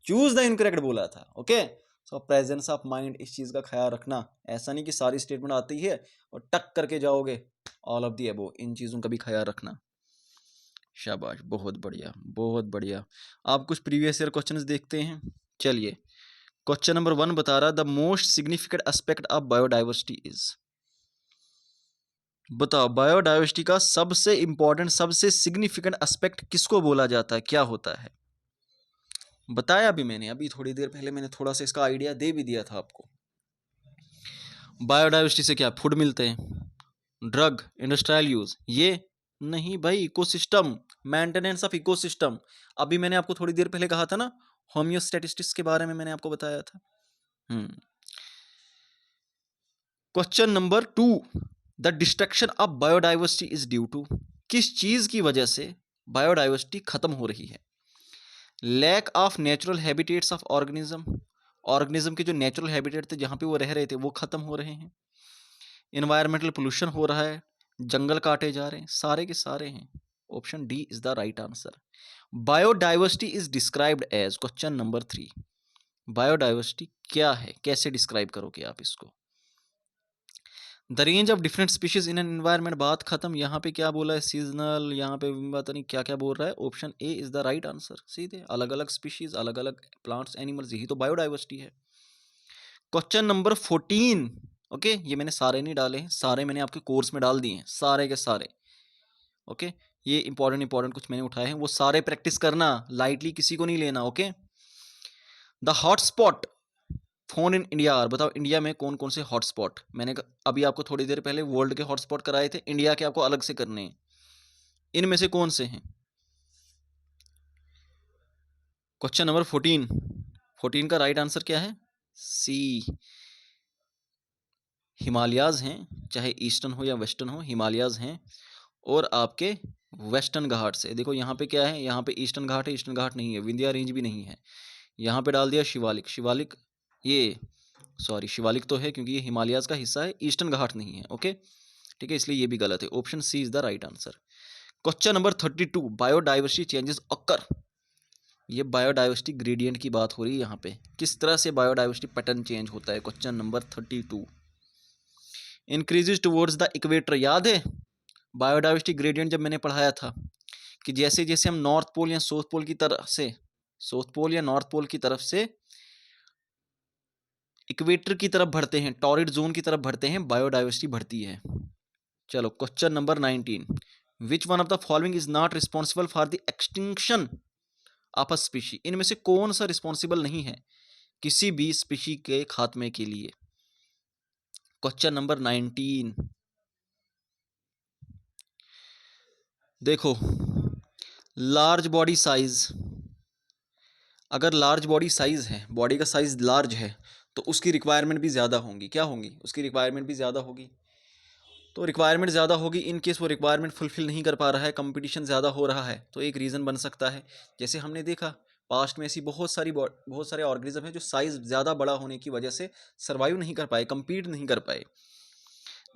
चूज द इनकरेक्ट बोला था। Okay, so presence of mind, इस चीज का ख्याल रखना। ऐसा नहीं कि सारी स्टेटमेंट आती है और टक करके जाओगे, ऑल ऑफ द अबव, इन चीजों का भी ख्याल रखना। शाबाश, बहुत बढ़िया बहुत बढ़िया। आप कुछ प्रीवियस ईयर क्वेश्चंस देखते हैं। चलिए, क्वेश्चन नंबर 1 बता रहा, the most significant aspect of biodiversity is. बताओ, बायोडाइवर्सिटी का सबसे इंपॉर्टेंट, सबसे सिग्निफिकेंट एस्पेक्ट किसको बोला जाता है, क्या होता है? बताया अभी मैंने, अभी थोड़ी देर पहले मैंने थोड़ा सा इसका आइडिया दे भी दिया था आपको। बायोडाइवर्सिटी से क्या फूड मिलते हैं, ड्रग, इंडस्ट्रियल यूज, ये नहीं भाई, इकोसिस्टम, मेंटेनेंस ऑफ इकोसिस्टम। अभी मैंने आपको थोड़ी देर पहले कहा था ना, होम्योस्टैटिस्टिक्स के बारे में मैंने आपको बताया था। Question number 2, the destruction of biodiversity is due to, किस चीज की वजह से बायोडाइवर्सिटी खत्म हो रही है? Lack of natural habitats of organism, organism के जो नेचुरल हैबिटेट थे जहां पे वो रह रहे थे वो खत्म हो रहे हैं। इन्वायरमेंटल पोल्यूशन हो रहा है, जंगल काटे जा रहे हैं, सारे के सारे हैं। Option D is the right answer. Biodiversity is described as, question number 3, biodiversity क्या है, कैसे डिस्क्राइब करोगे आप इसको? The range of different species in an environment, बात खत्म। यहाँ पे क्या बोला है, सीजनल, यहाँ पे पता नहीं क्या क्या बोल रहा है। Option A is the right answer, सीधे अलग अलग स्पीशीज, अलग अलग प्लांट्स, एनिमल्स, यही तो बायोडाइवर्सिटी है। क्वेश्चन नंबर 14, ओके, ये मैंने सारे नहीं डाले हैं, सारे मैंने आपके कोर्स में डाल दिए हैं, सारे के सारे। ओके, ये इंपॉर्टेंट कुछ मैंने उठाए हैं, वो सारे प्रैक्टिस करना, लाइटली किसी को नहीं लेना। Okay, the hotspot phone in India are, बताओ इंडिया में कौन कौन से हॉटस्पॉट, मैंने अभी आपको थोड़ी देर पहले वर्ल्ड के हॉटस्पॉट कराए थे, इंडिया के आपको अलग से करने हैं, इनमें से कौन से हैं? क्वेश्चन नंबर 14 का राइट आंसर क्या है? सी, हिमालयाज हैं, चाहे ईस्टर्न हो या वेस्टर्न हो, हिमालयाज हैं। और आपके वेस्टर्न घाट से देखो, यहाँ पे क्या है, यहाँ पे ईस्टर्न घाट है, ईस्टर्न घाट नहीं है, विंध्या रेंज भी नहीं है, यहाँ पे डाल दिया शिवालिक, शिवालिक ये सॉरी शिवालिक तो है क्योंकि ये हिमालयाज का हिस्सा है, ईस्टर्न घाट नहीं है। ओके, ठीक है, इसलिए ये भी गलत है, option C is the right answer. Question number 32, biodiversity changes occur, ये बायोडाइवर्सिटी ग्रेडियंट की बात हो रही है यहाँ पे, किस तरह से बायोडाइवर्सिटी पैटर्न चेंज होता है? Question number 32, increases towards the equator, याद है बायोडाइवर्सिटी ग्रेडियंट जब मैंने पढ़ाया था कि जैसे जैसे हम नॉर्थ पोल या साउथ पोल की तरफ से, साउथ पोल या नॉर्थ पोल की तरफ से इक्वेटर की तरफ बढ़ते हैं, टॉरिड जोन की तरफ बढ़ते हैं, बायोडाइवर्सिटी बढ़ती है। चलो, question number 19, which one of the following is not responsible for the extinction of a species, इनमें से कौन सा रिस्पॉन्सिबल नहीं है किसी भी स्पीशी के खात्मे के लिए? क्वेश्चन नंबर 19, देखो, लार्ज बॉडी साइज, अगर लार्ज बॉडी साइज है, बॉडी का साइज लार्ज है, तो उसकी रिक्वायरमेंट भी ज़्यादा होंगी, क्या होंगी, उसकी रिक्वायरमेंट भी ज़्यादा होगी। तो रिक्वायरमेंट ज़्यादा होगी, इन केस वो रिक्वायरमेंट फुलफिल नहीं कर पा रहा है, कंपटीशन ज़्यादा हो रहा है, तो एक रीज़न बन सकता है। जैसे हमने देखा पास्ट में ऐसी बहुत सारे ऑर्गेनिज्म हैं जो साइज़ ज़्यादा बड़ा होने की वजह से सर्वाइव नहीं कर पाए, compete नहीं कर पाए।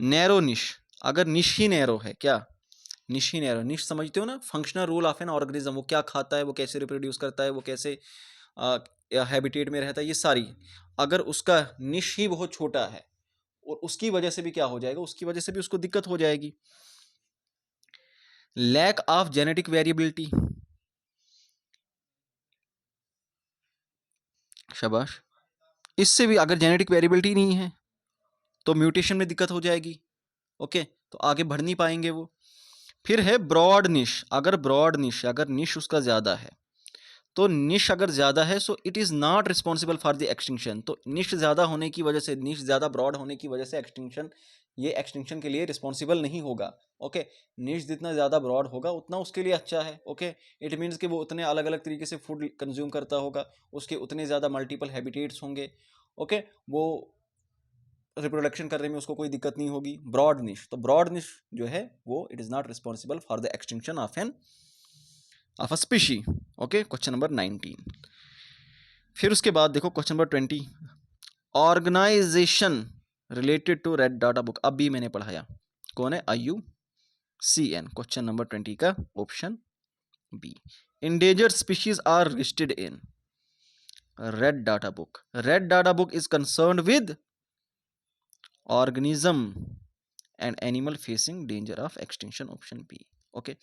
नैरो निश, अगर निश ही नैरो है, क्या निश ही नैरो, निश समझते हो ना, functional role of an organism, वो क्या खाता है, वो कैसे रिप्रोड्यूस करता है, वो कैसे हैबिटेट में रहता है, ये सारी, अगर उसका निश ही बहुत छोटा है और उसकी वजह से भी क्या हो जाएगा, उसकी वजह से भी उसको दिक्कत हो जाएगी। लैक ऑफ जेनेटिक वेरिएबिलिटी, शाबाश, इससे भी अगर जेनेटिक वेरिएबिलिटी नहीं है तो म्यूटेशन में दिक्कत हो जाएगी। ओके, तो आगे बढ़ नहीं पाएंगे वो। फिर है ब्रॉड निश, अगर निश उसका ज़्यादा है, तो निश अगर ज़्यादा है so it is not responsible for the extinction, तो निश ज़्यादा होने की वजह से, निश ज़्यादा ब्रॉड होने की वजह से एक्सटिंक्शन के लिए रिस्पॉन्सिबल नहीं होगा। ओके, निश जितना ज़्यादा ब्रॉड होगा उतना उसके लिए अच्छा है। ओके, इट मीन्स कि वो उतने अलग अलग तरीके से फूड कंज्यूम करता होगा, उसके उतने ज़्यादा मल्टीपल हैबिटेट्स होंगे। ओके, वो रिप्रोडक्शन करने में उसको कोई दिक्कत नहीं होगी। ब्रॉड निश, तो ब्रॉड निश जो है वो it is not responsible for the extinction of a species. Okay, question number 19। फिर उसके बाद देखो question number 20, organisation related to red data book, अभी मैंने पढ़ाया, कौन है, आयु CN क्वेश्चन नंबर 20 का option B. Endangered species are listed in Red Data Book. Red Data Book is concerned with organism and animal facing danger of extinction, option B. Okay,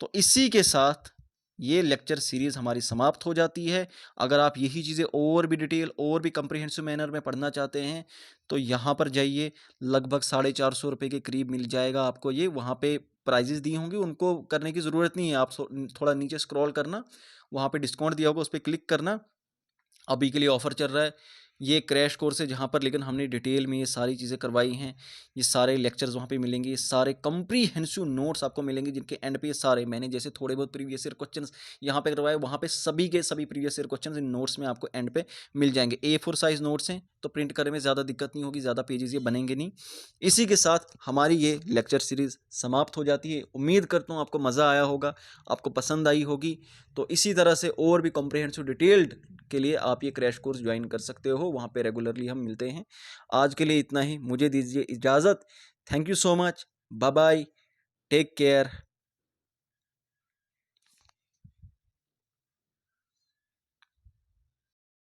तो इसी के साथ ये लेक्चर सीरीज हमारी समाप्त हो जाती है। अगर आप यही चीज़ें और भी डिटेल और भी कंप्रिहेंसिव मैनर में पढ़ना चाहते हैं तो यहाँ पर जाइए, लगभग 450 रुपये के करीब मिल जाएगा आपको ये। वहाँ पे प्राइजेस दी होंगी, उनको करने की ज़रूरत नहीं है, आप थोड़ा नीचे स्क्रॉल करना, वहाँ पे डिस्काउंट दिया होगा, उस पर क्लिक करना। अभी के लिए ऑफर चल रहा है, ये क्रैश कोर्स है जहाँ पर लेकिन हमने डिटेल में ये सारी चीज़ें करवाई हैं। ये सारे लेक्चर्स वहाँ पे मिलेंगे, ये सारे कम्प्रीहेंसिव नोट्स आपको मिलेंगे, जिनके एंड पे ये सारे मैंने जैसे थोड़े बहुत प्रीवियस ईयर क्वेश्चंस यहाँ पे करवाए, वहाँ पे सभी के सभी previous year questions in notes में आपको एंड पे मिल जाएंगे। A4 साइज नोट्स हैं तो प्रिंट करने में ज़्यादा दिक्कत नहीं होगी, ज़्यादा पेजेस ये बनेंगे नहीं। इसी के साथ हमारी ये लेक्चर सीरीज़ समाप्त हो जाती है। उम्मीद करता हूँ आपको मज़ा आया होगा, आपको पसंद आई होगी। तो इसी तरह से और भी कॉम्प्रिहेंसिव डिटेल्ड के लिए आप ये क्रैश कोर्स ज्वाइन कर सकते हो, वहाँ पे रेगुलरली हम मिलते हैं। आज के लिए इतना ही, मुझे दीजिए इजाज़त। Thank you so much, bye bye, take care.